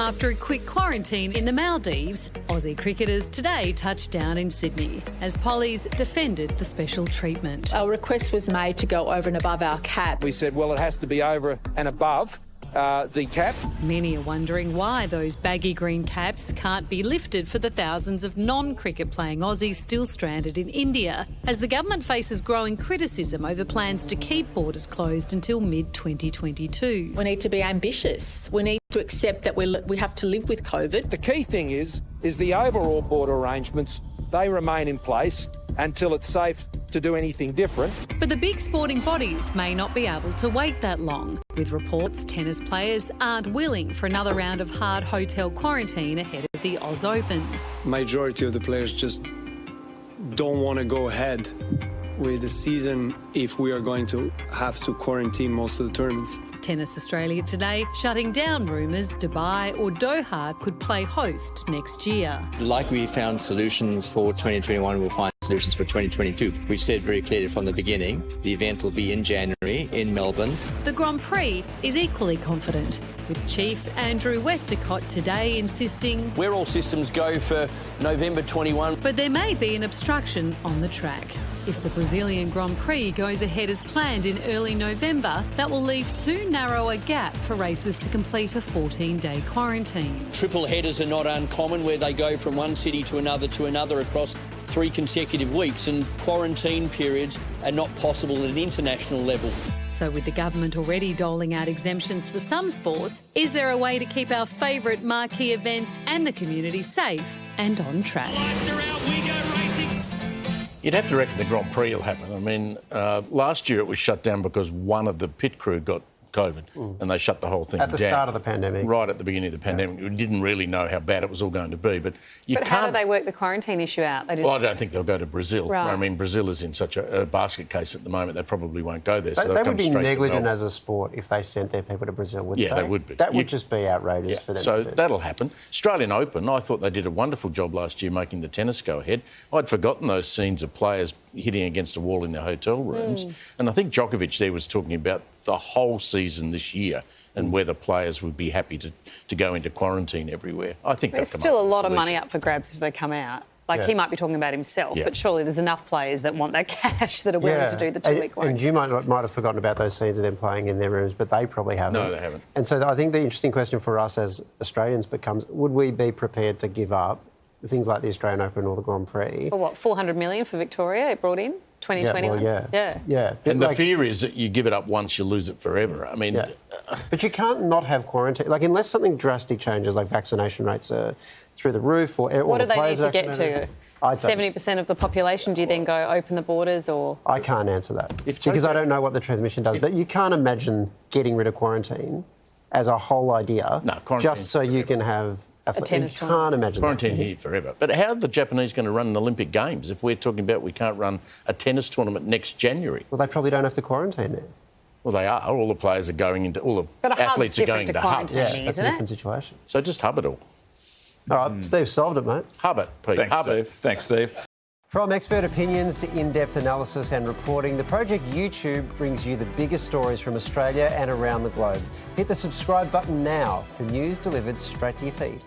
After a quick quarantine in the Maldives, Aussie cricketers today touched down in Sydney as Polly's defended the special treatment. A request was made to go over and above our cap. We said, well, it has to be over and above the cap. Many are wondering why those baggy green caps can't be lifted for the thousands of non-cricket playing Aussies still stranded in India, as the government faces growing criticism over plans to keep borders closed until mid-2022. We need to be ambitious. We need to accept that we have to live with COVID. The key thing is the overall border arrangements, they remain in place until it's safe to do anything different. But the big sporting bodies may not be able to wait that long, with reports tennis players aren't willing for another round of hard hotel quarantine ahead of the Oz Open. Majority of the players just don't want to go ahead with the season if we are going to have to quarantine most of the tournaments. Tennis Australia today shutting down rumours Dubai or Doha could play host next year. Like we found solutions for 2021, we'll find solutions for 2022. We've said very clearly from the beginning, the event will be in January in Melbourne. The Grand Prix is equally confident, with Chief Andrew Westacott today insisting we're all systems go for November 21. But there may be an obstruction on the track. If the Brazilian Grand Prix goes ahead as planned in early November, that will leave too narrow a gap for racers to complete a 14-day quarantine. Triple headers are not uncommon, where they go from one city to another across 3 consecutive weeks, and quarantine periods are not possible at an international level. So with the government already doling out exemptions for some sports, is there a way to keep our favourite marquee events and the community safe and on track? Lights are out, we go racing. You'd have to reckon the Grand Prix will happen. I mean, last year it was shut down because one of the pit crew got COVID and they shut the whole thing down. At the start of the pandemic. Right at the beginning of the pandemic. We didn't really know how bad it was all going to be. But how do they work the quarantine issue out? Well, I don't think they'll go to Brazil. Right. I mean, Brazil is in such a basket case at the moment, they probably won't go there. They would be negligent as a sport if they sent their people to Brazil, wouldn't they? Yeah, they would be. That would just be outrageous for them so to do. that'll happen. Australian Open, I thought they did a wonderful job last year making the tennis go ahead. I'd forgotten those scenes of players hitting against a wall in their hotel rooms. And I think Djokovic there was talking about the whole season this year and whether players would be happy to go into quarantine everywhere. I think there's still a lot of money up for grabs if they come out. Like, he might be talking about himself, but surely there's enough players that want that cash that are willing to do the 2-week quarantine. And you might have forgotten about those scenes of them playing in their rooms, but they probably haven't. No, they haven't. And so I think the interesting question for us as Australians becomes, would we be prepared to give up things like the Australian Open or the Grand Prix? For what, 400 million for Victoria it brought in? 2021? Yeah. And the fear is that you give it up once, you lose it forever. I mean... But you can't not have quarantine. Like, unless something drastic changes, like vaccination rates are through the roof or what the do they need players to get to? 70% of the population, do you then go open the borders or...? I can't answer that because I don't know what the transmission does. But you can't imagine getting rid of quarantine as a whole idea just so you can have... A tennis tournament. Can't imagine quarantine here forever. But how are the Japanese going to run an Olympic Games if we're talking about we can't run a tennis tournament next January? Well, they probably don't have to quarantine there. Well, they are. All the players are going into... All the athletes are going to hubs. Yeah, that's a different situation. So just hub it all. All right, Steve solved it, mate. Hub it, Pete. Thanks, Steve. Thanks, Steve. From expert opinions to in-depth analysis and reporting, the Project YouTube brings you the biggest stories from Australia and around the globe. Hit the subscribe button now for news delivered straight to your feed.